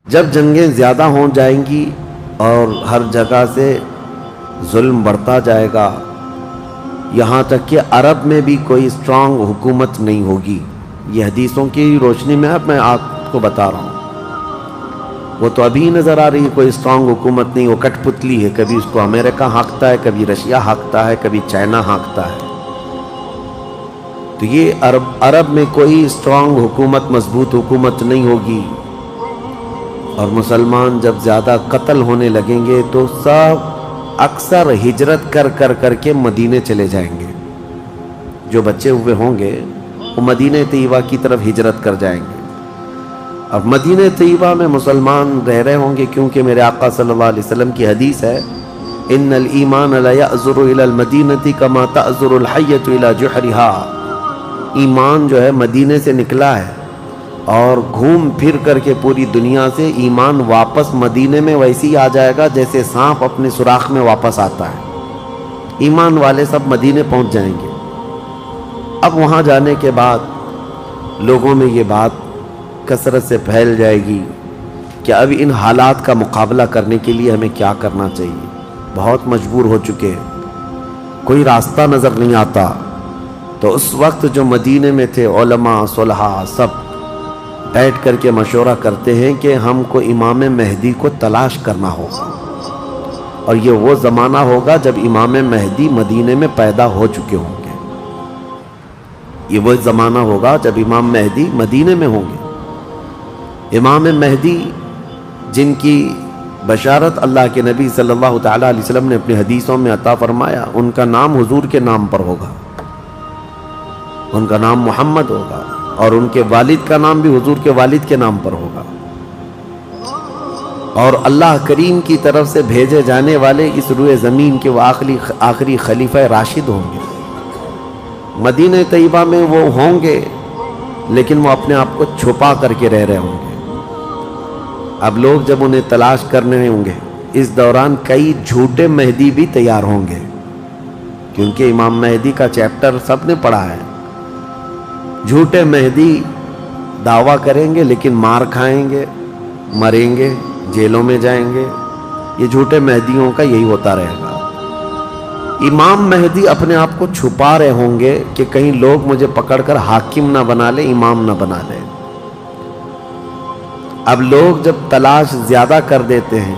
جب جنگیں زیادہ ہو جائیں گی اور ہر جگہ سے ظلم بڑھتا جائے گا، یہاں تک کہ عرب میں بھی کوئی اسٹرانگ حکومت نہیں ہوگی. یہ حدیثوں کی روشنی میں اب میں آپ کو بتا رہا ہوں. وہ تو ابھی نظر آ رہی ہے کوئی اسٹرانگ حکومت نہیں، وہ کٹ پتلی ہے. کبھی اس کو امریکہ ہانکتا ہے، کبھی رشیا ہانکتا ہے، کبھی چائنا ہانکتا ہے. تو یہ عرب میں کوئی اسٹرانگ حکومت، مضبوط حکومت نہیں ہوگی. اور مسلمان جب زیادہ قتل ہونے لگیں گے تو سب اکثر ہجرت کر کے مدینے چلے جائیں گے. جو بچے ہوئے ہوں گے وہ مدینہ طیبہ کی طرف ہجرت کر جائیں گے. اب مدینہ طیبہ میں مسلمان رہ رہے ہوں گے، کیونکہ میرے آقا صلی اللہ علیہ وسلم کی حدیث ہے، ان الایمان لا یأذر الى المدینہ کما تأذر الحیۃ الى جحرها. ایمان جو ہے مدینے سے نکلا ہے اور گھوم پھر کر کے پوری دنیا سے ایمان واپس مدینے میں ویسے ہی آ جائے گا جیسے سانپ اپنے سوراخ میں واپس آتا ہے. ایمان والے سب مدینے پہنچ جائیں گے. اب وہاں جانے کے بعد لوگوں میں یہ بات کثرت سے پھیل جائے گی کہ اب ان حالات کا مقابلہ کرنے کے لیے ہمیں کیا کرنا چاہیے. بہت مجبور ہو چکے ہیں، کوئی راستہ نظر نہیں آتا. تو اس وقت جو مدینے میں تھے علماء صلحاء سب بیٹھ کر کے مشورہ کرتے ہیں کہ ہم کو امام مہدی کو تلاش کرنا ہوگا. اور یہ وہ زمانہ ہوگا جب امام مہدی مدینے میں پیدا ہو چکے ہوں گے. یہ وہ زمانہ ہوگا جب امام مہدی مدینے میں ہوں گے. امام مہدی جن کی بشارت اللہ کے نبی صلی اللہ تعالیٰ علیہ وسلم نے اپنی حدیثوں میں عطا فرمایا، ان کا نام حضور کے نام پر ہوگا. ان کا نام محمد ہوگا اور ان کے والد کا نام بھی حضور کے والد کے نام پر ہوگا. اور اللہ کریم کی طرف سے بھیجے جانے والے اس روئے زمین کے وہ آخری خلیفہ راشد ہوں گے. مدینہ طیبہ میں وہ ہوں گے لیکن وہ اپنے آپ کو چھپا کر کے رہ رہے ہوں گے. اب لوگ جب انہیں تلاش کرنے ہوں گے، اس دوران کئی جھوٹے مہدی بھی تیار ہوں گے، کیونکہ امام مہدی کا چیپٹر سب نے پڑھا ہے. جھوٹے مہدی دعویٰ کریں گے لیکن مار کھائیں گے، مریں گے، جیلوں میں جائیں گے. یہ جھوٹے مہدیوں کا یہی ہوتا رہے گا. امام مہدی اپنے آپ کو چھپا رہے ہوں گے کہ کہیں لوگ مجھے پکڑ کر حاکم نہ بنا لیں، امام نہ بنا لیں. اب لوگ جب تلاش زیادہ کر دیتے ہیں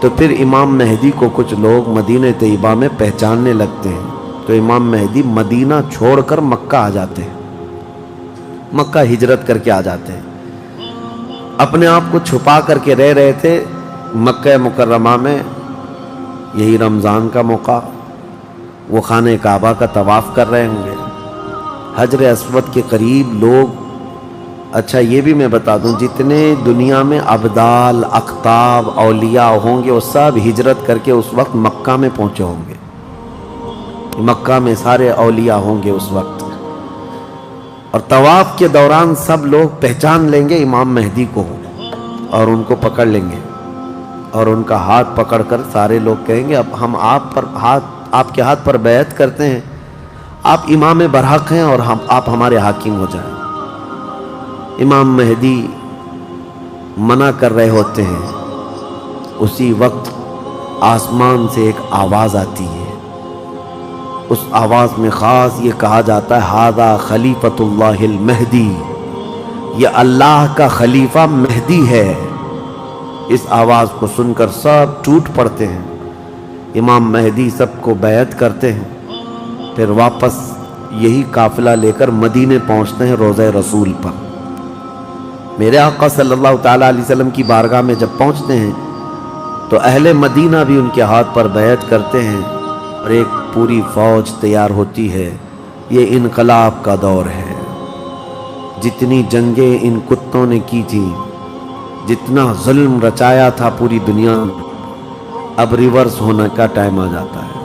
تو پھر امام مہدی کو کچھ لوگ مدینہ طیبہ میں پہچاننے لگتے ہیں. تو امام مہدی مدینہ چھوڑ کر مکہ آ جاتے ہیں، مکہ ہجرت کر کے آ جاتے ہیں. اپنے آپ کو چھپا کر کے رہ رہے تھے مکہ مکرمہ میں. یہی رمضان کا موقع، وہ خانہ کعبہ کا طواف کر رہے ہوں گے، حجر اسود کے قریب لوگ. اچھا یہ بھی میں بتا دوں، جتنے دنیا میں ابدال، اقطاب، اولیاء ہوں گے وہ سب ہجرت کر کے اس وقت مکہ میں پہنچے ہوں گے. مکہ میں سارے اولیاء ہوں گے اس وقت. اور طواف کے دوران سب لوگ پہچان لیں گے امام مہدی کو اور ان کو پکڑ لیں گے اور ان کا ہاتھ پکڑ کر سارے لوگ کہیں گے اب ہم آپ کے ہاتھ پر بیعت کرتے ہیں، آپ امام برحق ہیں اور آپ ہمارے حاکم ہو جائیں. امام مہدی منع کر رہے ہوتے ہیں، اسی وقت آسمان سے ایک آواز آتی ہے. اس آواز میں خاص یہ کہا جاتا ہے ھذا خلیفۃ اللہ المہدی، یہ اللہ کا خلیفہ مہدی ہے. اس آواز کو سن کر سب ٹوٹ پڑتے ہیں. امام مہدی سب کو بیعت کرتے ہیں، پھر واپس یہی قافلہ لے کر مدینے پہنچتے ہیں روضہ رسول پر. میرے آقا صلی اللہ تعالیٰ علیہ وسلم کی بارگاہ میں جب پہنچتے ہیں تو اہل مدینہ بھی ان کے ہاتھ پر بیعت کرتے ہیں اور ایک پوری فوج تیار ہوتی ہے. یہ انقلاب کا دور ہے. جتنی جنگیں ان کتوں نے کی تھی، جتنا ظلم رچایا تھا پوری دنیا میں، اب ریورس ہونے کا ٹائم آ جاتا ہے.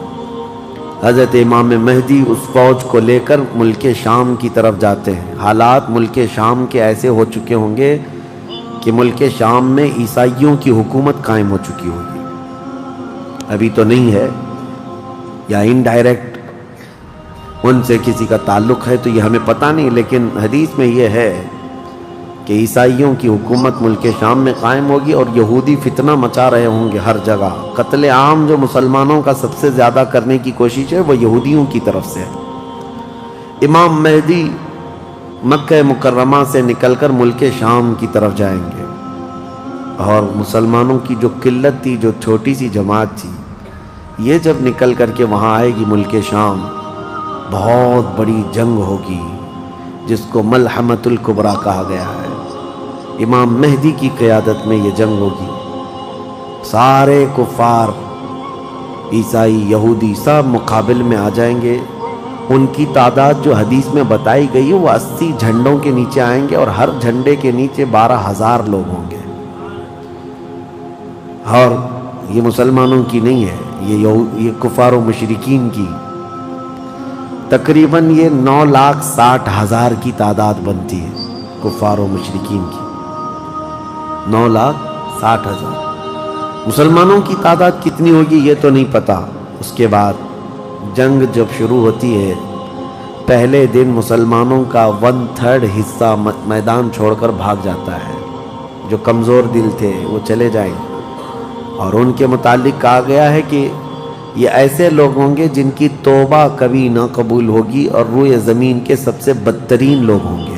حضرت امام مہدی اس فوج کو لے کر ملک شام کی طرف جاتے ہیں. حالات ملک شام کے ایسے ہو چکے ہوں گے کہ ملک شام میں عیسائیوں کی حکومت قائم ہو چکی ہوگی. ابھی تو نہیں ہے یا انڈائریکٹ ان سے کسی کا تعلق ہے تو یہ ہمیں پتہ نہیں، لیکن حدیث میں یہ ہے کہ عیسائیوں کی حکومت ملک شام میں قائم ہوگی اور یہودی فتنہ مچا رہے ہوں گے ہر جگہ. قتل عام جو مسلمانوں کا سب سے زیادہ کرنے کی کوشش ہے وہ یہودیوں کی طرف سے ہے. امام مہدی مکہ مکرمہ سے نکل کر ملک شام کی طرف جائیں گے اور مسلمانوں کی جو قلت تھی، جو چھوٹی سی جماعت تھی، یہ جب نکل کر کے وہاں آئے گی ملک شام، بہت بڑی جنگ ہوگی جس کو ملحمۃ الکبریٰ کہا گیا ہے. امام مہدی کی قیادت میں یہ جنگ ہوگی. سارے کفار، عیسائی، یہودی سب مقابل میں آ جائیں گے. ان کی تعداد جو حدیث میں بتائی گئی ہے وہ 80 جھنڈوں کے نیچے آئیں گے اور ہر جھنڈے کے نیچے 12,000 لوگ ہوں گے. اور یہ مسلمانوں کی نہیں ہے، یہ کفار و مشرکین کی. تقریباً یہ 9,60,000 کی تعداد بنتی ہے کفار و مشرکین کی. 9,60,000. مسلمانوں کی تعداد کتنی ہوگی یہ تو نہیں پتا. اس کے بعد جنگ جب شروع ہوتی ہے، پہلے دن مسلمانوں کا 1/3 حصہ میدان چھوڑ کر بھاگ جاتا ہے. جو کمزور دل تھے وہ چلے جائیں گے. اور ان کے متعلق کہا گیا ہے کہ یہ ایسے لوگ ہوں گے جن کی توبہ کبھی نہ قبول ہوگی اور روئے زمین کے سب سے بدترین لوگ ہوں گے.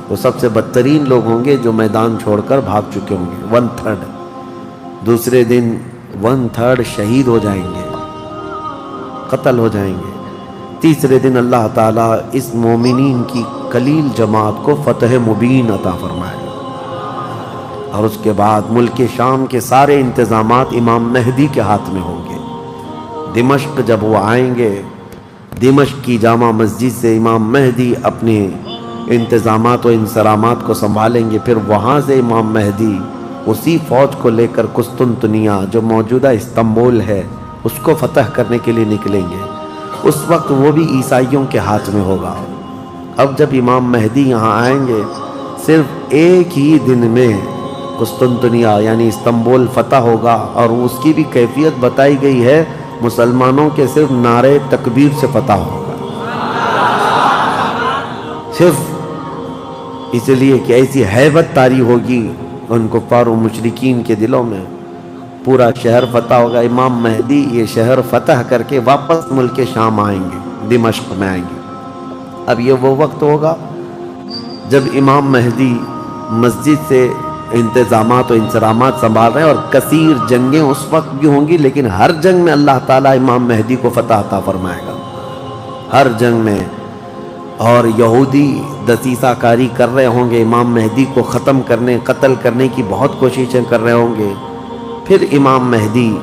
وہ سب سے بدترین لوگ ہوں گے جو میدان چھوڑ کر بھاگ چکے ہوں گے. 1/3. دوسرے دن 1/3 شہید ہو جائیں گے، قتل ہو جائیں گے. تیسرے دن اللہ تعالیٰ اس مومنین کی قلیل جماعت کو فتح مبین عطا فرمائے. اور اس کے بعد ملک شام کے سارے انتظامات امام مہدی کے ہاتھ میں ہوں گے. دمشق جب وہ آئیں گے، دمشق کی جامع مسجد سے امام مہدی اپنے انتظامات و انصرامات کو سنبھالیں گے. پھر وہاں سے امام مہدی اسی فوج کو لے کر قسطنطنیہ جو موجودہ استنبول ہے اس کو فتح کرنے کے لیے نکلیں گے. اس وقت وہ بھی عیسائیوں کے ہاتھ میں ہوگا. اب جب امام مہدی یہاں آئیں گے، صرف ایک ہی دن میں قسطنطنیہ یعنی استنبول فتح ہوگا. اور اس کی بھی کیفیت بتائی گئی ہے، مسلمانوں کے صرف نعرے تکبیر سے فتح ہوگا. صرف اس لیے کہ ایسی ہیبت طاری ہوگی ان کفار و مشرکین کے دلوں میں. پورا شہر فتح ہوگا. امام مہدی یہ شہر فتح کر کے واپس ملک شام آئیں گے، دمشق میں آئیں گے. اب یہ وہ وقت ہوگا جب امام مہدی مسجد سے انتظامات و انصرامات سنبھال رہے ہیں. اور کثیر جنگیں اس وقت بھی ہوں گی، لیکن ہر جنگ میں اللہ تعالیٰ امام مہدی کو فتح عطا فرمائے گا، ہر جنگ میں. اور یہودی دسیسہ کاری کر رہے ہوں گے، امام مہدی کو ختم کرنے، قتل کرنے کی بہت کوششیں کر رہے ہوں گے. پھر امام مہدی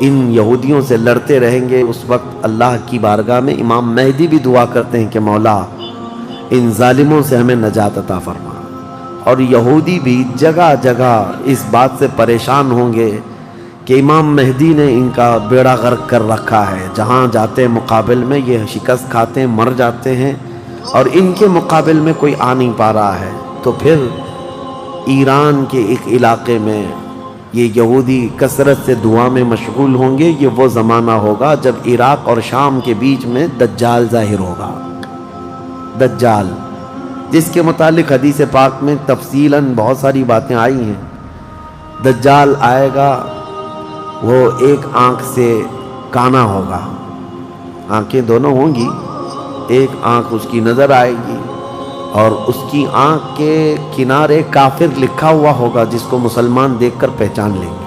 ان یہودیوں سے لڑتے رہیں گے. اس وقت اللہ کی بارگاہ میں امام مہدی بھی دعا کرتے ہیں کہ مولا ان ظالموں سے ہمیں نجات عطا فرما. اور یہودی بھی جگہ جگہ اس بات سے پریشان ہوں گے کہ امام مہدی نے ان کا بیڑا غرق کر رکھا ہے. جہاں جاتے ہیں مقابل میں یہ شکست کھاتے ہیں، مر جاتے ہیں، اور ان کے مقابل میں کوئی آ نہیں پا رہا ہے. تو پھر ایران کے ایک علاقے میں یہ یہودی کثرت سے دعا میں مشغول ہوں گے. یہ وہ زمانہ ہوگا جب عراق اور شام کے بیچ میں دجال ظاہر ہوگا. دجال جس کے متعلق حدیث پاک میں تفصیلاً بہت ساری باتیں آئی ہیں. دجال آئے گا، وہ ایک آنکھ سے کانا ہوگا، آنکھیں دونوں ہوں گی، ایک آنکھ اس کی نظر آئے گی اور اس کی آنکھ کے کنارے کافر لکھا ہوا ہوگا جس کو مسلمان دیکھ کر پہچان لیں گے.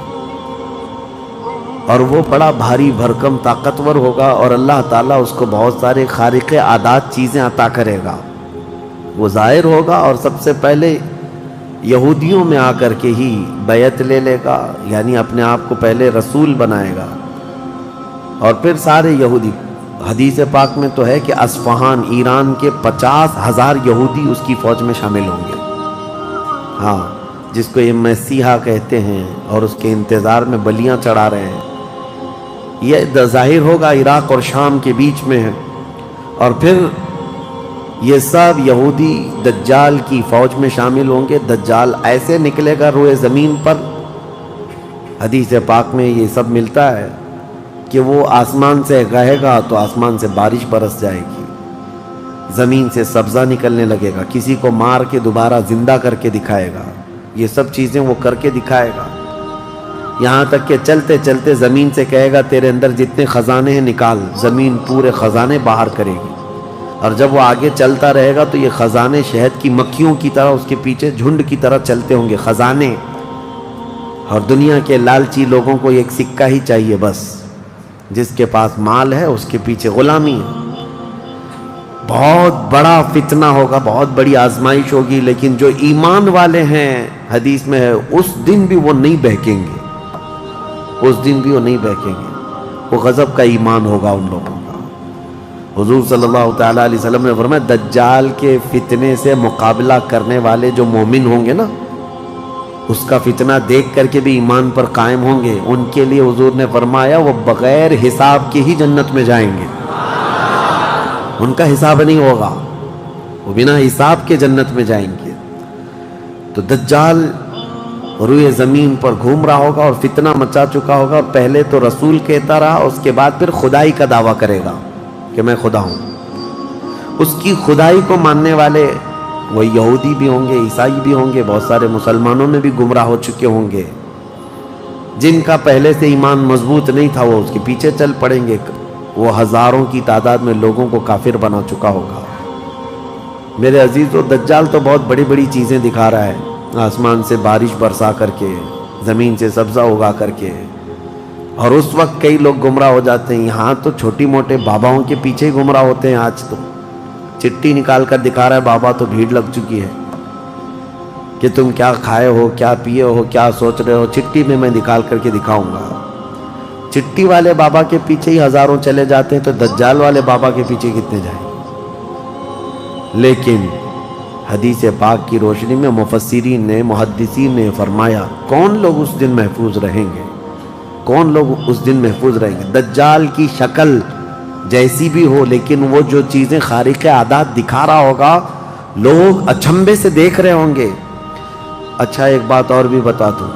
اور وہ بڑا بھاری بھرکم طاقتور ہوگا اور اللہ تعالیٰ اس کو بہت سارے خارق عادات چیزیں عطا کرے گا. وہ ظاہر ہوگا اور سب سے پہلے یہودیوں میں آ کر کے ہی بیعت لے لے گا، یعنی اپنے آپ کو پہلے رسول بنائے گا. اور پھر سارے یہودی، حدیث پاک میں تو ہے کہ اصفہان ایران کے 50,000 یہودی اس کی فوج میں شامل ہوں گے. ہاں، جس کو یہ مسیحا کہتے ہیں اور اس کے انتظار میں بلیاں چڑھا رہے ہیں. یہ ظاہر ہوگا عراق اور شام کے بیچ میں ہے. اور پھر یہ سب یہودی دجال کی فوج میں شامل ہوں گے. دجال ایسے نکلے گا روئے زمین پر، حدیث پاک میں یہ سب ملتا ہے کہ وہ آسمان سے کہے گا تو آسمان سے بارش برس جائے گی. زمین سے سبزہ نکلنے لگے گا، کسی کو مار کے دوبارہ زندہ کر کے دکھائے گا، یہ سب چیزیں وہ کر کے دکھائے گا، یہاں تک کہ چلتے چلتے زمین سے کہے گا تیرے اندر جتنے خزانے ہیں نکال، زمین پورے خزانے باہر کرے گی، اور جب وہ آگے چلتا رہے گا تو یہ خزانے شہد کی مکھیوں کی طرح اس کے پیچھے جھنڈ کی طرح چلتے ہوں گے خزانے، اور دنیا کے لالچی لوگوں کو ایک سکہ ہی چاہیے بس، جس کے پاس مال ہے اس کے پیچھے غلامی ہے۔ بہت بڑا فتنہ ہوگا، بہت بڑی آزمائش ہوگی، لیکن جو ایمان والے ہیں حدیث میں ہے اس دن بھی وہ نہیں بہکیں گے، اس دن بھی وہ نہیں بہکیں گے، وہ غضب کا ایمان ہوگا ان لوگوں کا۔ حضور صلی اللہ تعالیٰ علیہ وسلم نے فرمایا دجال کے فتنے سے مقابلہ کرنے والے جو مومن ہوں گے نا، اس کا فتنہ دیکھ کر کے بھی ایمان پر قائم ہوں گے، ان کے لیے حضور نے فرمایا وہ بغیر حساب کے ہی جنت میں جائیں گے، ان کا حساب نہیں ہوگا، وہ بنا حساب کے جنت میں جائیں گے۔ تو دجال روئے زمین پر گھوم رہا ہوگا اور فتنہ مچا چکا ہوگا، اور پہلے تو رسول کہتا رہا، اس کے بعد پھر خدائی کا دعویٰ کرے گا کہ میں خدا ہوں۔ اس کی خدائی کو ماننے والے وہ یہودی بھی ہوں گے، عیسائی بھی ہوں گے، بہت سارے مسلمانوں میں بھی گمراہ ہو چکے ہوں گے، جن کا پہلے سے ایمان مضبوط نہیں تھا وہ اس کے پیچھے چل پڑیں گے، وہ ہزاروں کی تعداد میں لوگوں کو کافر بنا چکا ہوگا۔ میرے عزیزو، دجال تو بہت بڑی بڑی چیزیں دکھا رہا ہے، آسمان سے بارش برسا کر کے، زمین سے سبزہ اگا کر کے، اور اس وقت کئی لوگ گمراہ ہو جاتے ہیں۔ یہاں تو چھوٹی موٹے باباؤں کے پیچھے ہی گمراہ ہوتے ہیں، آج تو چٹھی نکال کر دکھا رہا ہے بابا، تو بھیڑ لگ چکی ہے کہ تم کیا کھائے ہو، کیا پیے ہو، کیا سوچ رہے ہو، چٹھی میں نکال کر کے دکھاؤں گا۔ چٹھی والے بابا کے پیچھے ہی ہزاروں چلے جاتے ہیں، تو دجال والے بابا کے پیچھے کتنے جائیں؟ لیکن حدیث پاک کی روشنی میں مفسرین نے، محدثین نے فرمایا کون لوگ اس دن محفوظ رہیں گے، کون لوگ اس دن محفوظ رہیں گے؟ دجال کی شکل جیسی بھی ہو، لیکن وہ جو چیزیں خارق عادات دکھا رہا ہوگا لوگ اچنبے سے دیکھ رہے ہوں گے۔ اچھا ایک بات اور بھی بتا دوں،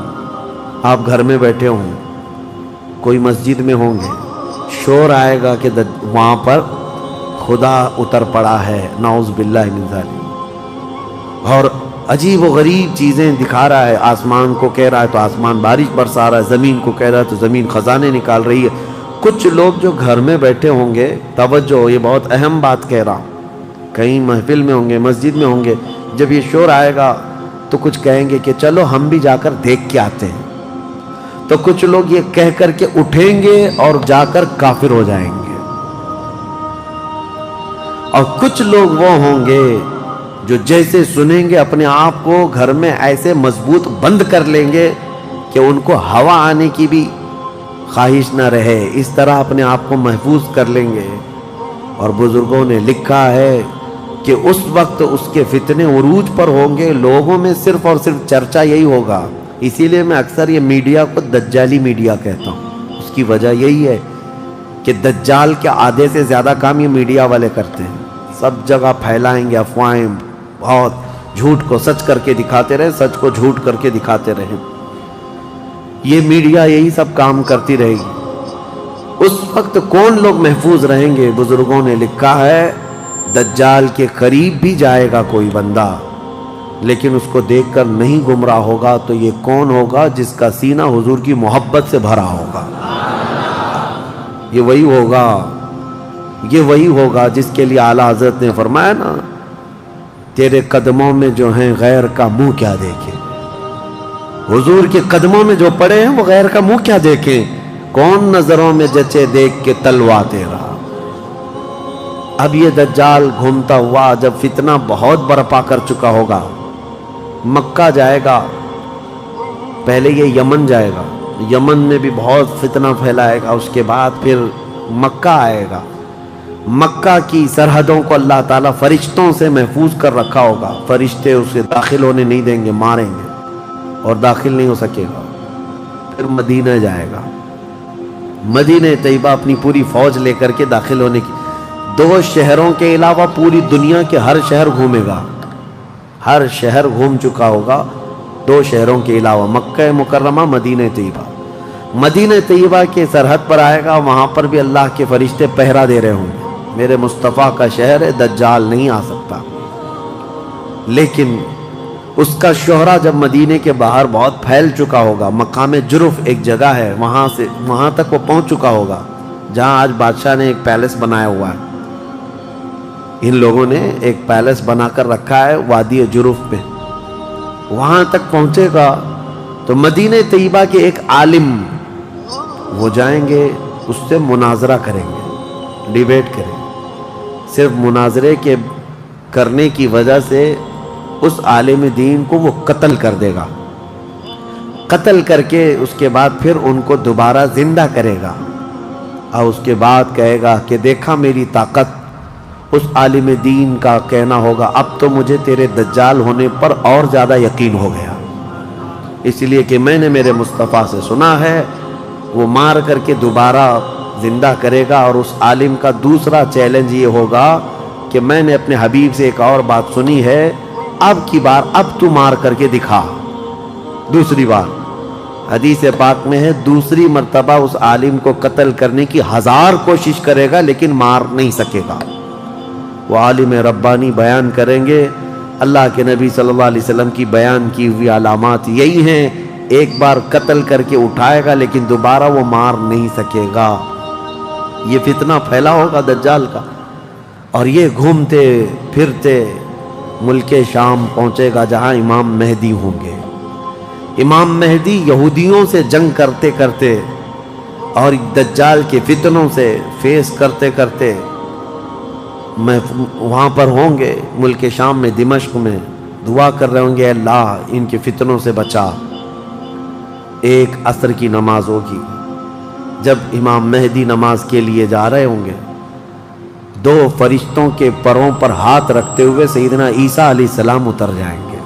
آپ گھر میں بیٹھے ہوں، کوئی مسجد میں ہوں گے، شور آئے گا کہ وہاں پر خدا اتر پڑا ہے، نعوذ باللہ من ذالک، اور عجیب و غریب چیزیں دکھا رہا ہے، آسمان کو کہہ رہا ہے تو آسمان بارش برسا رہا ہے، زمین کو کہہ رہا ہے تو زمین خزانے نکال رہی ہے۔ کچھ لوگ جو گھر میں بیٹھے ہوں گے، توجہ، یہ بہت اہم بات کہہ رہا ہوں، کہیں محفل میں ہوں گے، مسجد میں ہوں گے، جب یہ شور آئے گا تو کچھ کہیں گے کہ چلو ہم بھی جا کر دیکھ کے آتے ہیں، تو کچھ لوگ یہ کہہ کر کے اٹھیں گے اور جا کر کافر ہو جائیں گے، اور کچھ لوگ وہ ہوں گے جو جیسے سنیں گے اپنے آپ کو گھر میں ایسے مضبوط بند کر لیں گے کہ ان کو ہوا آنے کی بھی خواہش نہ رہے، اس طرح اپنے آپ کو محفوظ کر لیں گے۔ اور بزرگوں نے لکھا ہے کہ اس وقت اس کے فتنے عروج پر ہوں گے، لوگوں میں صرف اور صرف چرچا یہی ہوگا۔ اسی لیے میں اکثر یہ میڈیا کو دجالی میڈیا کہتا ہوں، اس کی وجہ یہی ہے کہ دجال کے آدھے سے زیادہ کام یہ میڈیا والے کرتے ہیں، سب جگہ پھیلائیں گے افواہیں، بہت جھوٹ کو سچ کر کے دکھاتے رہے، سچ کو جھوٹ کر کے دکھاتے رہے، یہ میڈیا یہی سب کام کرتی رہے گی۔ اس وقت کون لوگ محفوظ رہیں گے؟ بزرگوں نے لکھا ہے دجال کے قریب بھی جائے گا کوئی بندہ، لیکن اس کو دیکھ کر نہیں گمراہ ہوگا، تو یہ کون ہوگا؟ جس کا سینہ حضور کی محبت سے بھرا ہوگا، یہ وہی ہوگا، یہ وہی ہوگا جس کے لیے اعلیٰ حضرت نے فرمایا نا، تیرے قدموں میں جو ہیں غیر کا منہ کیا دیکھیں، حضور کے قدموں میں جو پڑے ہیں وہ غیر کا منہ کیا دیکھیں، کون نظروں میں جچے دیکھ کے تلوا تیرا۔ اب یہ دجال گھومتا ہوا جب فتنہ بہت برپا کر چکا ہوگا، مکہ جائے گا، پہلے یہ یمن جائے گا، یمن میں بھی بہت فتنہ پھیلائے گا، اس کے بعد پھر مکہ آئے گا، مکہ کی سرحدوں کو اللہ تعالیٰ فرشتوں سے محفوظ کر رکھا ہوگا، فرشتے اسے داخل ہونے نہیں دیں گے، ماریں گے اور داخل نہیں ہو سکے گا۔ پھر مدینہ جائے گا، مدینہ طیبہ اپنی پوری فوج لے کر کے داخل ہونے کی، 2 شہروں کے علاوہ پوری دنیا کے ہر شہر گھومے گا، ہر شہر گھوم چکا ہوگا 2 شہروں کے علاوہ، مکہ مکرمہ، مدینہ طیبہ۔ مدینہ طیبہ کے سرحد پر آئے گا، وہاں پر بھی اللہ کے فرشتے پہرا دے رہے ہوں گے، میرے مصطفیٰ کا شہر ہے، دجال نہیں آ سکتا۔ لیکن اس کا شہرہ جب مدینے کے باہر بہت پھیل چکا ہوگا، مقام جرف ایک جگہ ہے، وہاں تک وہ پہنچ چکا ہوگا جہاں آج بادشاہ نے ایک پیلس بنایا ہوا ہے۔ ان لوگوں نے ایک پیلس بنا کر رکھا ہے وادی جرف پہ، وہاں تک پہنچے گا تو مدینہ طیبہ کے ایک عالم وہ جائیں گے، اس سے مناظرہ کریں گے، ڈیبیٹ کریں گے۔ صرف مناظرے کے کرنے کی وجہ سے اس عالم دین کو وہ قتل کر دے گا، قتل کر کے اس کے بعد پھر ان کو دوبارہ زندہ کرے گا، اور اس کے بعد کہے گا کہ دیکھا میری طاقت۔ اس عالم دین کا کہنا ہوگا اب تو مجھے تیرے دجال ہونے پر اور زیادہ یقین ہو گیا، اس لیے کہ میں نے میرے مصطفیٰ سے سنا ہے، وہ مار کر کے دوبارہ زندہ کرے گا۔ اور اس عالم کا دوسرا چیلنج یہ ہوگا کہ میں نے اپنے حبیب سے ایک اور بات سنی ہے، اب کی بار اب تو مار کر کے دکھا۔ دوسری بار حدیث پاک میں ہے دوسری مرتبہ اس عالم کو قتل کرنے کی 1000 کوشش کرے گا لیکن مار نہیں سکے گا۔ وہ عالم ربانی بیان کریں گے، اللہ کے نبی صلی اللہ علیہ وسلم کی بیان کی ہوئی علامات یہی ہیں، ایک بار قتل کر کے اٹھائے گا لیکن دوبارہ وہ مار نہیں سکے گا۔ یہ فتنہ پھیلا ہوگا دجال کا، اور یہ گھومتے پھرتے ملک شام پہنچے گا جہاں امام مہدی ہوں گے۔ امام مہدی یہودیوں سے جنگ کرتے کرتے اور دجال کے فتنوں سے فیس کرتے کرتے وہاں پر ہوں گے، ملک شام میں، دمشق میں، دعا کر رہے ہوں گے اللہ ان کے فتنوں سے بچا۔ ایک عصر کی نماز ہوگی، جب امام مہدی نماز کے لیے جا رہے ہوں گے، 2 فرشتوں کے پروں پر ہاتھ رکھتے ہوئے سیدنا عیسیٰ علیہ السلام اتر جائیں گے۔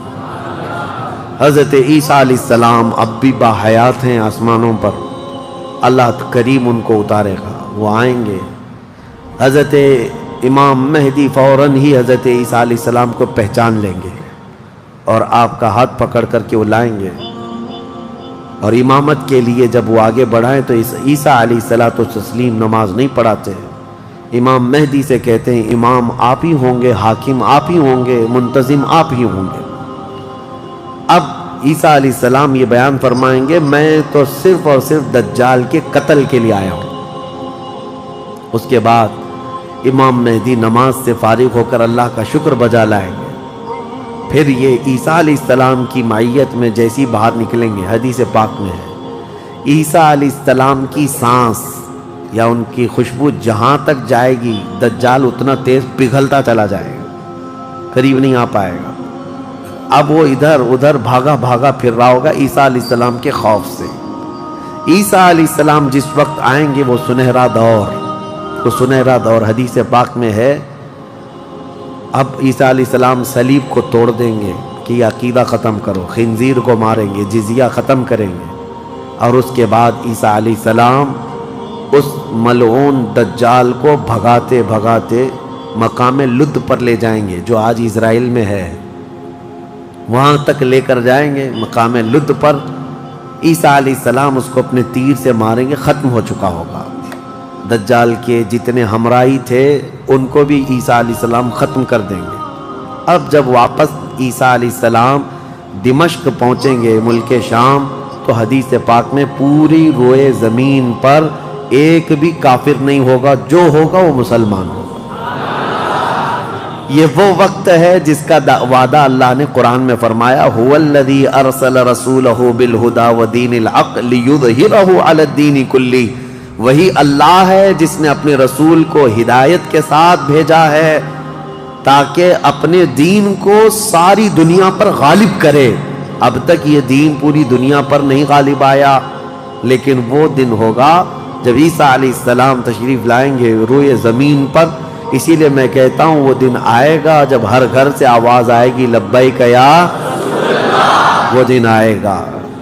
حضرت عیسیٰ علیہ السلام اب بھی باحیات ہیں آسمانوں پر، اللہ کریم ان کو اتارے گا، وہ آئیں گے۔ حضرت امام مہدی فوراً ہی حضرت عیسیٰ علیہ السلام کو پہچان لیں گے اور آپ کا ہاتھ پکڑ کر کے وہ لائیں گے، اور امامت کے لیے جب وہ آگے بڑھائیں تو عیسیٰ علیہ السلام نماز نہیں پڑھاتے، امام مہدی سے کہتے ہیں امام آپ ہی ہوں گے، حاکم آپ ہی ہوں گے، منتظم آپ ہی ہوں گے۔ اب عیسیٰ علیہ السلام یہ بیان فرمائیں گے میں تو صرف اور صرف دجال کے قتل کے لیے آیا ہوں۔ اس کے بعد امام مہدی نماز سے فارغ ہو کر اللہ کا شکر بجا لائیں گے، پھر یہ عیسیٰ علیہ السلام کی معیت میں جیسی باہر نکلیں گے، حدیث پاک میں ہے عیسیٰ علیہ السلام کی سانس یا ان کی خوشبو جہاں تک جائے گی دجال اتنا تیز پگھلتا چلا جائے گا، قریب نہیں آ پائے گا۔ اب وہ ادھر ادھر بھاگا بھاگا پھر رہا ہوگا عیسیٰ علیہ السلام کے خوف سے۔ عیسیٰ علیہ السلام جس وقت آئیں گے وہ سنہرا دور حدیث پاک میں ہے، اب عیسیٰ علیہ السلام صلیب کو توڑ دیں گے کہ یہ عقیدہ ختم کرو، خنزیر کو ماریں گے، جزیہ ختم کریں گے، اور اس کے بعد عیسیٰ علیہ السلام اس ملعون دجال کو بھگاتے بھگاتے مقام لد پر لے جائیں گے جو آج اسرائیل میں ہے، وہاں تک لے کر جائیں گے۔ مقام لد پر عیسیٰ علیہ السلام اس کو اپنے تیر سے ماریں گے، ختم ہو چکا ہوگا۔ دجال کے جتنے ہمراہی تھے ان کو بھی عیسیٰ علیہ السلام ختم کر دیں گے۔ اب جب واپس عیسیٰ علیہ السلام دمشق پہنچیں گے، ملک شام، تو حدیث پاک میں پوری روئے زمین پر ایک بھی کافر نہیں ہوگا، جو ہوگا وہ مسلمان ہوگا۔ یہ وہ وقت ہے جس کا وعدہ اللہ نے قرآن میں فرمایا هو الذی ارسل رسولہ بالہدی ودین الحق لیظہرہ علی الدین کلہ، وہی اللہ ہے جس نے اپنے رسول کو ہدایت کے ساتھ بھیجا ہے تاکہ اپنے دین کو ساری دنیا پر غالب کرے۔ اب تک یہ دین پوری دنیا پر نہیں غالب آیا، لیکن وہ دن ہوگا جب عیسیٰ علیہ السلام تشریف لائیں گے روئے زمین پر۔ اسی لیے میں کہتا ہوں وہ دن آئے گا جب ہر گھر سے آواز آئے گی لبیک یا رسول اللہ، وہ دن آئے گا،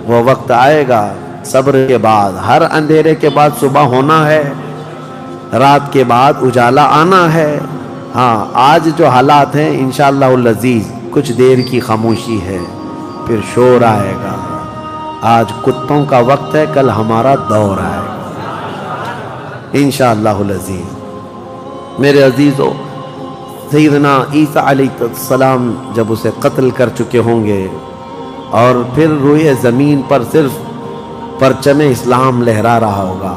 وہ وقت آئے گا۔ صبر کے بعد، ہر اندھیرے کے بعد صبح ہونا ہے، رات کے بعد اجالا آنا ہے۔ ہاں آج جو حالات ہیں انشاءاللہ العزیز کچھ دیر کی خاموشی ہے، پھر شور آئے گا۔ آج کتوں کا وقت ہے، کل ہمارا دور آئے گا انشاءاللہ العزیز۔ میرے عزیزو، سیدنا عیسیٰ علیہ السلام جب اسے قتل کر چکے ہوں گے اور پھر روئے زمین پر صرف پرچم اسلام لہرا رہا ہوگا،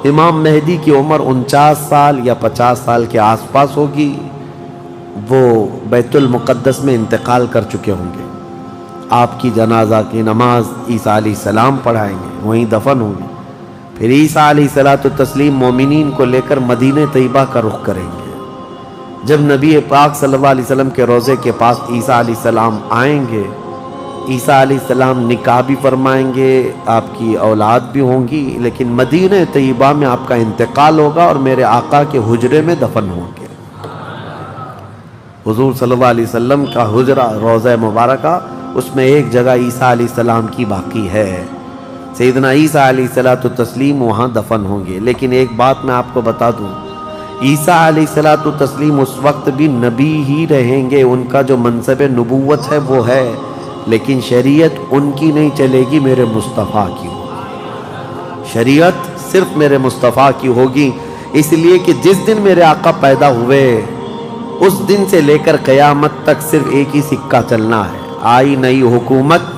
امام مہدی کی عمر 49 سال یا 50 سال کے آس پاس ہوگی، وہ بیت المقدس میں انتقال کر چکے ہوں گے، آپ کی جنازہ کی نماز عیسیٰ علیہ السلام پڑھائیں گے، وہیں دفن ہوں گے، پھر عیسیٰ علیہ السلام مومنین کو لے کر مدینہ طیبہ کا رخ کریں گے۔ جب نبی پاک صلی اللہ علیہ وسلم کے روضے کے پاس عیسیٰ علیہ السلام آئیں گے، عیسیٰ علیہ السلام نکاح بھی فرمائیں گے، آپ کی اولاد بھی ہوں گی، لیکن مدینہ طیبہ میں آپ کا انتقال ہوگا اور میرے آقا کے حجرے میں دفن ہوں گے۔ حضور صلی اللہ علیہ وسلم کا حجرہ روضہ مبارکہ، اس میں ایک جگہ عیسیٰ علیہ السلام کی باقی ہے، سیدنا عیسیٰ علیہ السلام وہاں دفن ہوں گے۔ لیکن ایک بات میں آپ کو بتا دوں، عیسیٰ علیہ السلام اس وقت بھی نبی ہی رہیں گے، ان کا جو منصب نبوت ہے وہ ہے، لیکن شریعت ان کی نہیں چلے گی، میرے مصطفیٰ کی ہوگی، شریعت صرف میرے مصطفیٰ کی ہوگی، اس لیے کہ جس دن میرے آقا پیدا ہوئے اس دن سے لے کر قیامت تک صرف ایک ہی سکہ چلنا ہے، آئی نئی حکومت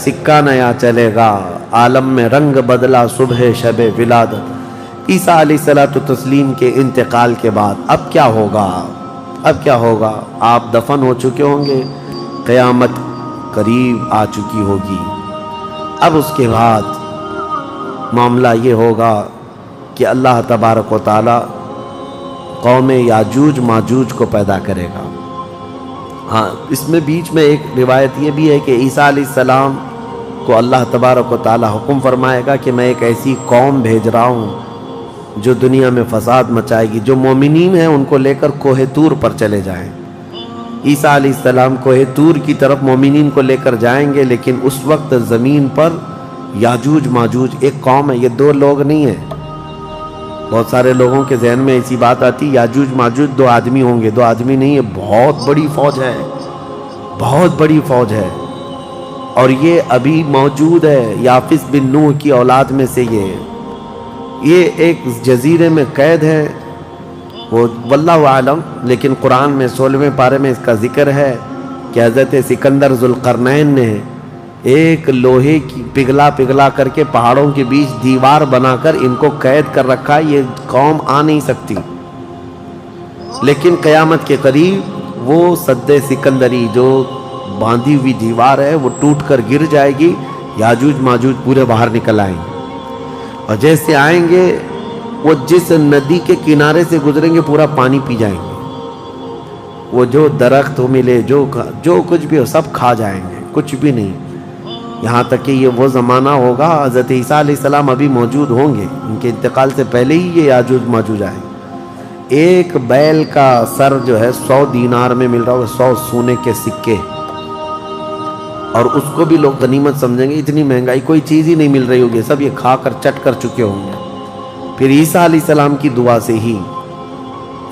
سکہ نیا چلے گا، عالم میں رنگ بدلا صبح شب ولادت۔ عیسیٰ علیہ السلام کے انتقال کے بعد اب کیا ہوگا؟ اب کیا ہوگا؟ آپ دفن ہو چکے ہوں گے، قیامت قریب آ چکی ہوگی، اب اس کے بعد معاملہ یہ ہوگا کہ اللہ تبارک و تعالی قوم یاجوج ماجوج کو پیدا کرے گا۔ ہاں، اس میں بیچ میں ایک روایت یہ بھی ہے کہ عیسیٰ علیہ السلام کو اللہ تبارک و تعالی حکم فرمائے گا کہ میں ایک ایسی قوم بھیج رہا ہوں جو دنیا میں فساد مچائے گی، جو مومنین ہیں ان کو لے کر کوہ طور پر چلے جائیں۔ عیسیٰ علیہ السلام کوہ طور کی طرف مومنین کو لے کر جائیں گے، لیکن اس وقت زمین پر یاجوج ماجوج ایک قوم ہے، یہ دو لوگ نہیں ہیں۔ بہت سارے لوگوں کے ذہن میں ایسی بات آتی، یاجوج ماجوج دو آدمی ہوں گے، دو آدمی نہیں ہے، بہت بڑی فوج ہے، بہت بڑی فوج ہے، اور یہ ابھی موجود ہے، یافس بن نوح کی اولاد میں سے یہ ایک جزیرے میں قید ہے، وہ واللہ عالم، لیکن قرآن میں 16ویں پارے میں اس کا ذکر ہے کہ حضرت سکندر ذوالقرنین نے ایک لوہے کی پگھلا کر کے پہاڑوں کے بیچ دیوار بنا کر ان کو قید کر رکھا، یہ قوم آ نہیں سکتی، لیکن قیامت کے قریب وہ سد سکندری جو باندھی ہوئی دیوار ہے وہ ٹوٹ کر گر جائے گی، یاجوج ماجوج پورے باہر نکل آئیں گے، اور جیسے آئیں گے وہ جس ندی کے کنارے سے گزریں گے پورا پانی پی جائیں گے، وہ جو درخت ہو ملے جو کچھ بھی ہو سب کھا جائیں گے، کچھ بھی نہیں، یہاں تک کہ یہ وہ زمانہ ہوگا حضرت عیسیٰ علیہ السلام ابھی موجود ہوں گے، ان کے انتقال سے پہلے ہی یہ یاجوج ماجوج آئیں گے۔ ایک بیل کا سر جو ہے 100 دینار میں مل رہا ہوگا، 100 سونے کے سکے، اور اس کو بھی لوگ غنیمت سمجھیں گے، اتنی مہنگائی کوئی چیز ہی نہیں مل رہی ہوگی، سب یہ کھا کر چٹ کر چکے ہوں گے۔ پھر عیسیٰ علیہ السلام کی دعا سے ہی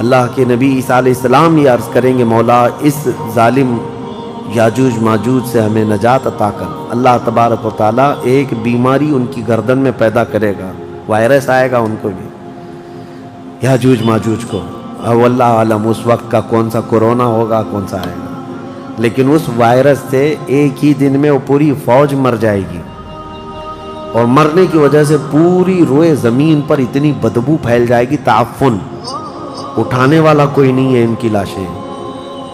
اللہ کے نبی عیسیٰ علیہ السلام یہ عرض کریں گے، مولا اس ظالم یاجوج ماجوج سے ہمیں نجات عطا کر۔ اللہ تبارک و تعالیٰ ایک بیماری ان کی گردن میں پیدا کرے گا، وائرس آئے گا ان کو بھی، یاجوج ماجوج کو، اب اللہ عالم اس وقت کا کون سا کورونا ہوگا، کون سا آئے گا، لیکن اس وائرس سے ایک ہی دن میں وہ پوری فوج مر جائے گی، اور مرنے کی وجہ سے پوری روئے زمین پر اتنی بدبو پھیل جائے گی، تعفن، اٹھانے والا کوئی نہیں ہے ان کی لاشیں۔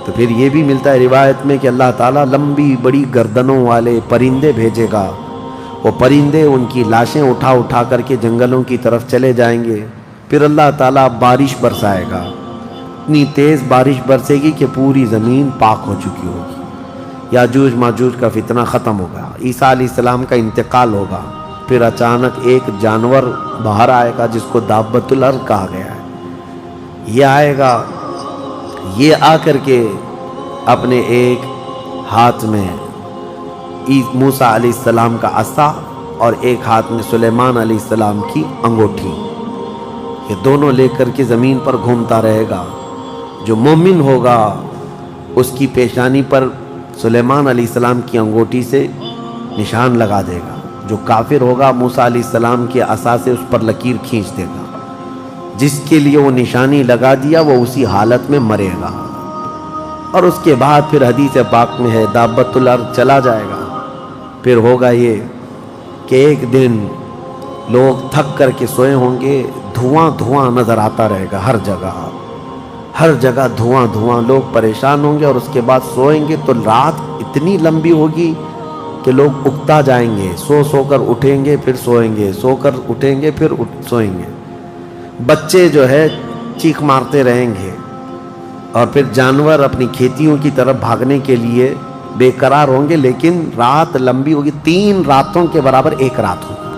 تو پھر یہ بھی ملتا ہے روایت میں کہ اللہ تعالیٰ لمبی بڑی گردنوں والے پرندے بھیجے گا، وہ پرندے ان کی لاشیں اٹھا کر کے جنگلوں کی طرف چلے جائیں گے، پھر اللہ تعالیٰ بارش برسائے گا، اتنی تیز بارش برسے گی کہ پوری زمین پاک ہو چکی ہوگی، یاجوج ماجوج کا فتنہ ختم ہوگا، عیسیٰ علیہ السلام کا انتقال ہوگا، پھر اچانک ایک جانور باہر آئے گا جس کو دابۃ الارض کہا گیا ہے، یہ آئے گا، یہ آ کر کے اپنے ایک ہاتھ میں موسیٰ علیہ السلام کا عصا اور ایک ہاتھ میں سلیمان علیہ السلام کی انگوٹھی، یہ دونوں لے کر کے زمین پر گھومتا رہے گا، جو مومن ہوگا اس کی پیشانی پر سلیمان علیہ السلام کی انگوٹھی سے نشان لگا دے گا، جو کافر ہوگا موسیٰ علیہ السلام کے عصا سے اس پر لکیر کھینچ دے گا، جس کے لیے وہ نشانی لگا دیا وہ اسی حالت میں مرے گا۔ اور اس کے بعد پھر حدیث پاک میں ہے دابۃ الارض چلا جائے گا، پھر ہوگا یہ کہ ایک دن لوگ تھک کر کے سوئے ہوں گے، دھواں دھواں نظر آتا رہے گا ہر جگہ دھواں دھواں، لوگ پریشان ہوں گے، اور اس کے بعد سوئیں گے تو رات اتنی لمبی ہوگی کہ لوگ اکتا جائیں گے، سو کر اٹھیں گے پھر سوئیں گے، سو کر اٹھیں گے پھر سوئیں گے، بچے جو ہے چیخ مارتے رہیں گے، اور پھر جانور اپنی کھیتیوں کی طرف بھاگنے کے لیے بے قرار ہوں گے، لیکن رات لمبی ہوگی، 3 راتوں کے برابر ایک رات ہوگی،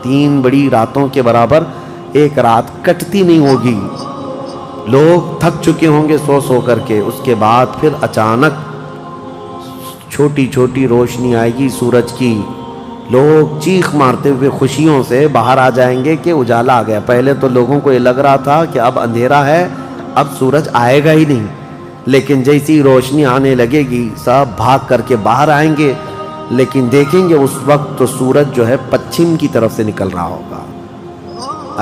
3 بڑی راتوں کے برابر ایک رات کٹتی نہیں ہوگی، لوگ تھک چکے ہوں گے سو کر کے، اس کے بعد پھر اچانک چھوٹی چھوٹی روشنی آئے گی سورج کی، لوگ چیخ مارتے ہوئے خوشیوں سے باہر آ جائیں گے کہ اجالا آ گیا۔ پہلے تو لوگوں کو یہ لگ رہا تھا کہ اب اندھیرا ہے، اب سورج آئے گا ہی نہیں، لیکن جیسی روشنی آنے لگے گی سب بھاگ کر کے باہر آئیں گے، لیکن دیکھیں گے اس وقت تو سورج جو ہے پچھم کی طرف سے نکل رہا ہوگا۔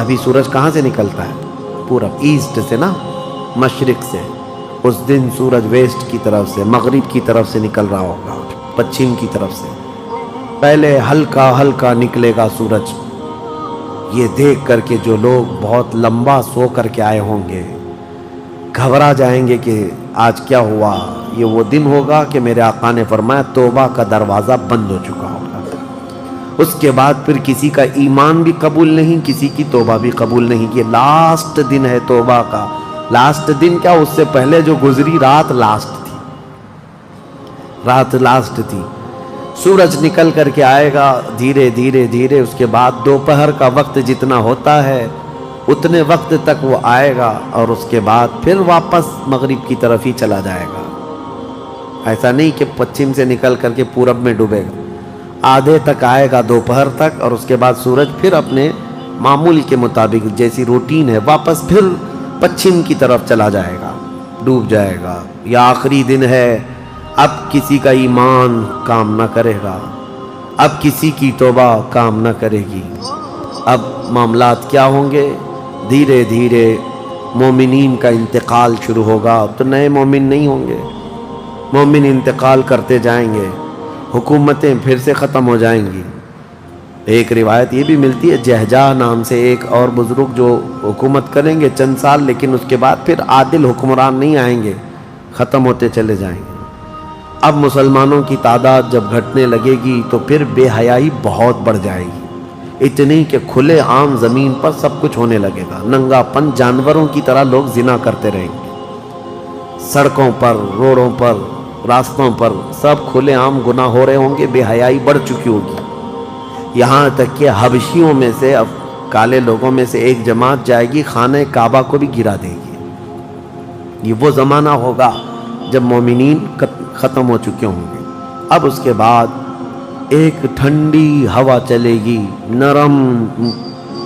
ابھی سورج کہاں سے نکلتا ہے؟ پورب، ایسٹ سے نا، مشرق سے، اس دن سورج ویسٹ کی طرف سے، مغرب کی طرف سے نکل رہا ہوگا، پچھم کی طرف سے، پہلے ہلکا ہلکا نکلے گا سورج۔ یہ دیکھ کر کے جو لوگ بہت لمبا سو کر کے آئے ہوں گے گھبرا جائیں گے کہ آج کیا ہوا، یہ وہ دن ہوگا کہ میرے آقا نے فرمایا توبہ کا دروازہ بند ہو چکا ہوگا، اس کے بعد پھر کسی کا ایمان بھی قبول نہیں، کسی کی توبہ بھی قبول نہیں، یہ لاسٹ دن ہے توبہ کا۔ لاسٹ دن کیا، اس سے پہلے جو گزری رات لاسٹ تھی، سورج نکل کر کے آئے گا دھیرے دھیرے دھیرے، اس کے بعد دوپہر کا وقت جتنا ہوتا ہے اتنے وقت تک وہ آئے گا، اور اس کے بعد پھر واپس مغرب کی طرف ہی چلا جائے گا، ایسا نہیں کہ پچھم سے نکل کر کے پورب میں ڈوبے گا، آدھے تک آئے گا دوپہر تک، اور اس کے بعد سورج پھر اپنے معمول کے مطابق جیسی روٹین ہے واپس پھر پچھم کی طرف چلا جائے گا، ڈوب جائے گا۔ یہ آخری دن ہے، اب کسی کا ایمان کام نہ کرے گا، اب کسی کی توبہ کام نہ کرے گی، اب معاملات کیا ہوں گے، دھیرے دھیرے مومنین کا انتقال شروع ہوگا، تو نئے مومن نہیں ہوں گے، مومن انتقال کرتے جائیں گے، حکومتیں پھر سے ختم ہو جائیں گی۔ ایک روایت یہ بھی ملتی ہے جہجہ نام سے ایک اور بزرگ جو حکومت کریں گے چند سال، لیکن اس کے بعد پھر عادل حکمران نہیں آئیں گے، ختم ہوتے چلے جائیں گے۔ اب مسلمانوں کی تعداد جب گھٹنے لگے گی تو پھر بے حیائی بہت بڑھ جائے گی، اتنی کہ کھلے عام زمین پر سب کچھ ہونے لگے گا، ننگا پن، جانوروں کی طرح لوگ زنا کرتے رہیں گے، سڑکوں پر، روڈوں پر، راستوں پر سب کھلے عام گناہ ہو رہے ہوں گے، بے حیائی بڑھ چکی ہوگی، یہاں تک کہ حبشیوں میں سے، اب کالے لوگوں میں سے ایک جماعت جائے گی خانہ کعبہ کو بھی گرا دے گی۔ یہ وہ زمانہ ہوگا جب مومنین ختم ہو چکے ہوں گے۔ اب اس کے بعد ایک ٹھنڈی ہوا چلے گی، نرم،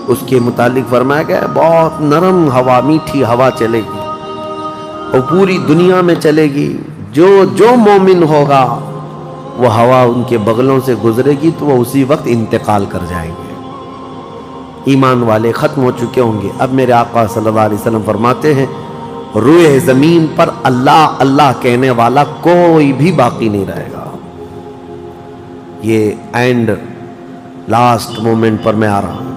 اس کے متعلق فرمایا گیا ہے بہت نرم ہوا، میٹھی ہوا چلے گی، اور پوری دنیا میں چلے گی، جو مومن ہوگا وہ ہوا ان کے بغلوں سے گزرے گی تو وہ اسی وقت انتقال کر جائیں گے، ایمان والے ختم ہو چکے ہوں گے۔ اب میرے آقا صلی اللہ علیہ وسلم فرماتے ہیں روئے زمین پر اللہ اللہ کہنے والا کوئی بھی باقی نہیں رہے گا۔ یہ اینڈ لاسٹ مومنٹ پر میں آ رہا ہوں،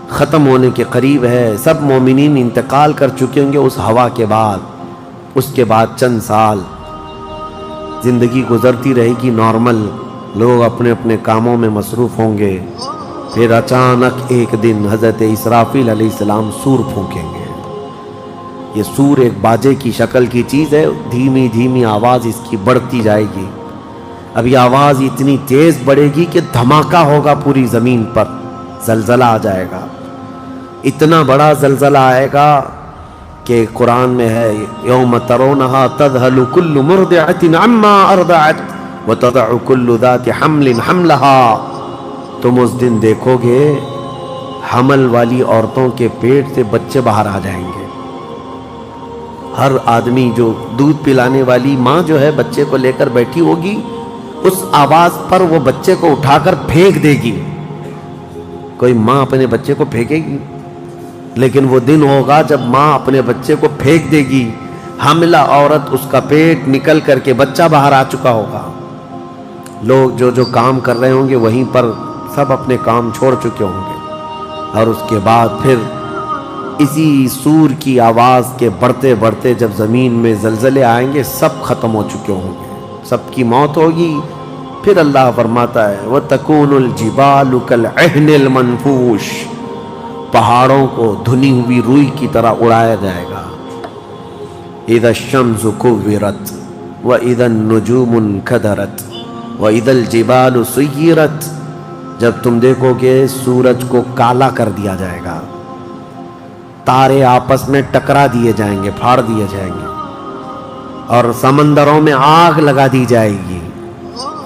ختم ہونے کے قریب ہے، سب مومنین انتقال کر چکے ہوں گے اس ہوا کے بعد۔ اس کے بعد چند سال زندگی گزرتی رہے گی نارمل، لوگ اپنے اپنے کاموں میں مصروف ہوں گے، پھر اچانک ایک دن حضرت اسرافیل علیہ السلام سور پھونکیں گے۔ یہ سور ایک باجے کی شکل کی چیز ہے، دھیمی دھیمی آواز اس کی بڑھتی جائے گی، اب یہ آواز اتنی تیز بڑھے گی کہ دھماکہ ہوگا پوری زمین پر، زلزلہ آ جائے گا، اتنا بڑا زلزلہ آئے گا کہ قرآن میں ہے یوم ترونہا تذہل کل مرضعۃ عما ارضعت وتضع کل ذات حمل حملہا، تم اس دن دیکھو گے حمل والی عورتوں کے پیٹ سے بچے باہر آ جائیں گے، ہر آدمی جو دودھ پلانے والی ماں جو ہے بچے کو لے کر بیٹھی ہوگی، اس آواز پر وہ بچے کو اٹھا کر پھینک دے گی۔ کوئی ماں اپنے بچے کو پھینکے گی؟ لیکن وہ دن ہوگا جب ماں اپنے بچے کو پھینک دے گی، حاملہ عورت اس کا پیٹ نکل کر کے بچہ باہر آ چکا ہوگا، لوگ جو کام کر رہے ہوں گے وہیں پر سب اپنے کام چھوڑ چکے ہوں گے، اور اس کے بعد پھر اسی سور کی آواز کے بڑھتے بڑھتے جب زمین میں زلزلے آئیں گے سب ختم ہو چکے ہوں گے، سب کی موت ہوگی۔ پھر اللہ فرماتا ہے وَتَكُونُ الْجِبَالُ كَالْعِهْنِ الْمَنْفُوشِ، پہاڑوں کو دھنی ہوئی روئی کی طرح اڑایا جائے گا۔ اِذَا الشَّمْسُ كُوِّرَتْ وَإِذَا النُّجُومُ انْكَدَرَتْ وَإِذَا الْجِبَالُ سُيِّرَتْ، جب تم دیکھو گے سورج کو کالا کر دیا جائے گا، تارے آپس میں ٹکرا دیے جائیں گے، پھاڑ دیے جائیں گے، اور سمندروں میں آگ لگا دی جائے گی،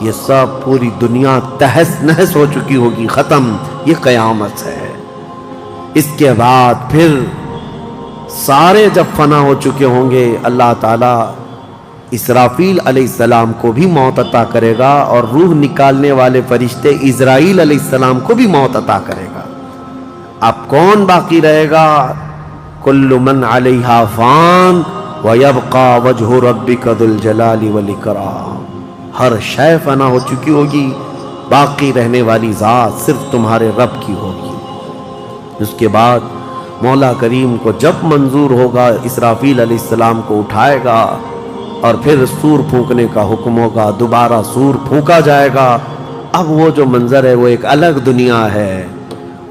یہ سب پوری دنیا تہس نہس ہو چکی ہوگی، ختم، یہ قیامت ہے۔ اس کے بعد پھر سارے جب فنا ہو چکے ہوں گے، اللہ تعالیٰ اسرافیل علیہ السلام کو بھی موت عطا کرے گا، اور روح نکالنے والے فرشتے اسرائیل علیہ السلام کو بھی موت عطا کرے گا۔ اب کون باقی رہے گا؟ کل من علیہا فان ویبقى وجہ ربک ذو الجلال والاکرام، ہر شے فنا ہو چکی ہوگی، باقی رہنے والی ذات صرف تمہارے رب کی ہوگی۔ اس کے بعد مولا کریم کو جب منظور ہوگا اسرافیل علیہ السلام کو اٹھائے گا، اور پھر سور پھونکنے کا حکم ہوگا، دوبارہ سور پھونکا جائے گا۔ اب وہ جو منظر ہے وہ ایک الگ دنیا ہے،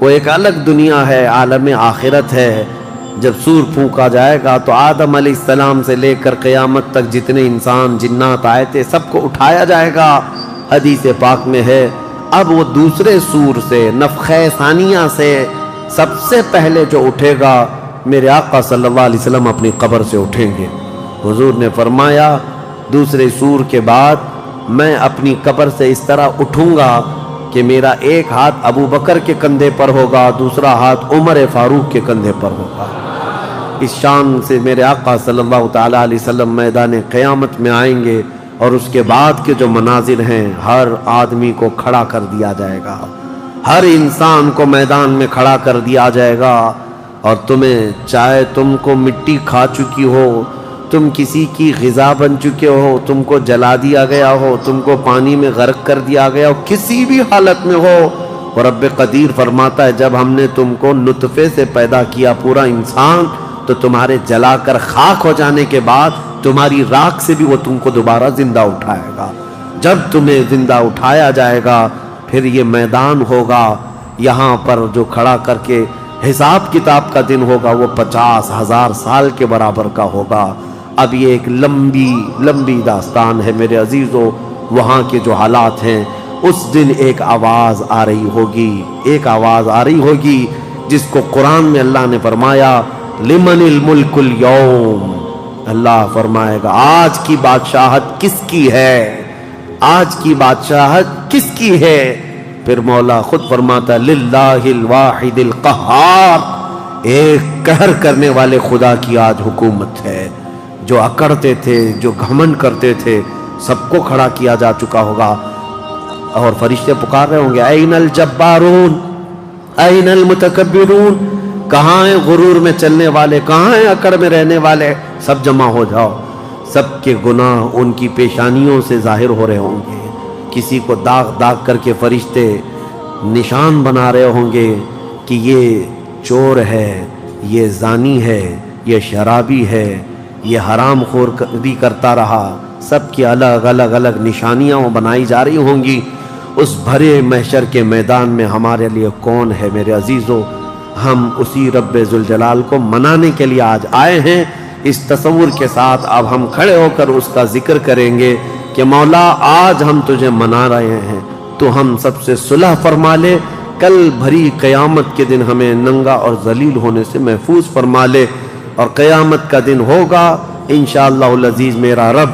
وہ ایک الگ دنیا ہے، عالم آخرت ہے۔ جب سور پھونکا جائے گا تو آدم علیہ السلام سے لے کر قیامت تک جتنے انسان جنات آئے تھے سب کو اٹھایا جائے گا۔ حدیث پاک میں ہے اب وہ دوسرے سور سے، نفخہ ثانیہ سے سب سے پہلے جو اٹھے گا میرے آقا صلی اللہ علیہ وسلم اپنی قبر سے اٹھیں گے۔ حضور نے فرمایا دوسرے سور کے بعد میں اپنی قبر سے اس طرح اٹھوں گا کہ میرا ایک ہاتھ ابو بکر کے کندھے پر ہوگا، دوسرا ہاتھ عمر فاروق کے کندھے پر ہوگا۔ اس شان سے میرے آقا صلی اللہ تعالیٰ علیہ وسلم میدان قیامت میں آئیں گے، اور اس کے بعد کے جو مناظر ہیں ہر آدمی کو کھڑا کر دیا جائے گا، ہر انسان کو میدان میں کھڑا کر دیا جائے گا، اور تمہیں چاہے تم کو مٹی کھا چکی ہو، تم کسی کی غذا بن چکے ہو، تم کو جلا دیا گیا ہو، تم کو پانی میں غرق کر دیا گیا ہو، کسی بھی حالت میں ہو، اور رب قدیر فرماتا ہے جب ہم نے تم کو نطفے سے پیدا کیا پورا انسان، تو تمہارے جلا کر خاک ہو جانے کے بعد تمہاری راکھ سے بھی وہ تم کو دوبارہ زندہ اٹھائے گا۔ جب تمہیں زندہ اٹھایا جائے گا پھر یہ میدان ہوگا، یہاں پر جو کھڑا کر کے حساب کتاب کا دن ہوگا وہ 50,000 سال کے برابر کا ہوگا۔ اب یہ ایک لمبی داستان ہے میرے عزیزو، وہاں کے جو حالات ہیں، اس دن ایک آواز آ رہی ہوگی جس کو قرآن میں اللہ نے فرمایا لمن الملک اليوم، اللہ فرمائے گا آج کی بادشاہت کس کی ہے، آج کی بادشاہت کس کی ہے؟ پھر مولا خود فرماتا للہ الواحد القہار، ایک قہر کرنے والے خدا کی آج حکومت ہے۔ جو اکڑتے تھے، جو گھمنڈ کرتے تھے، سب کو کھڑا کیا جا چکا ہوگا، اور فرشتے پکار رہے ہوں گے این الجبارون این المتکبرون، کہاں ہیں غرور میں چلنے والے، کہاں ہیں اکڑ میں رہنے والے، سب جمع ہو جاؤ۔ سب کے گناہ ان کی پیشانیوں سے ظاہر ہو رہے ہوں گے، کسی کو داغ کر کے فرشتے نشان بنا رہے ہوں گے کہ یہ چور ہے، یہ زانی ہے، یہ شرابی ہے، یہ حرام خوری کرتا رہا، سب کی الگ نشانیاں بنائی جا رہی ہوں گی۔ اس بھرے محشر کے میدان میں ہمارے لیے کون ہے میرے عزیزو؟ ہم اسی رب ذوالجلال کو منانے کے لیے آج آئے ہیں۔ اس تصور کے ساتھ اب ہم کھڑے ہو کر اس کا ذکر کریں گے کہ مولا آج ہم تجھے منا رہے ہیں، تو ہم سب سے صلح فرما لے، کل بھری قیامت کے دن ہمیں ننگا اور ذلیل ہونے سے محفوظ فرما لے، اور قیامت کا دن ہوگا انشاءاللہ العزیز میرا رب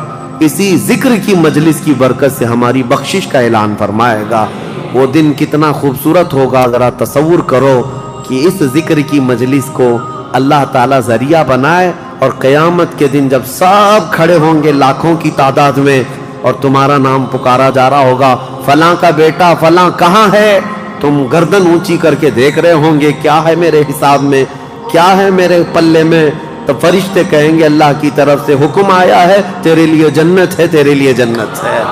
اسی ذکر کی مجلس کی برکت سے ہماری بخشش کا اعلان فرمائے گا۔ وہ دن کتنا خوبصورت ہوگا، ذرا تصور کرو کہ اس ذکر کی مجلس کو اللہ تعالیٰ ذریعہ بنائے، اور قیامت کے دن جب سب کھڑے ہوں گے لاکھوں کی تعداد میں، اور تمہارا نام پکارا جا رہا ہوگا فلاں کا بیٹا فلاں کہاں ہے، تم گردن اونچی کر کے دیکھ رہے ہوں گے کیا ہے میرے حساب میں، کیا ہے میرے پلے میں؟ تو فرشتے کہیں گے اللہ کی طرف سے حکم آیا ہے، تیرے لیے جنت ہے، تیرے لیے جنت ہے۔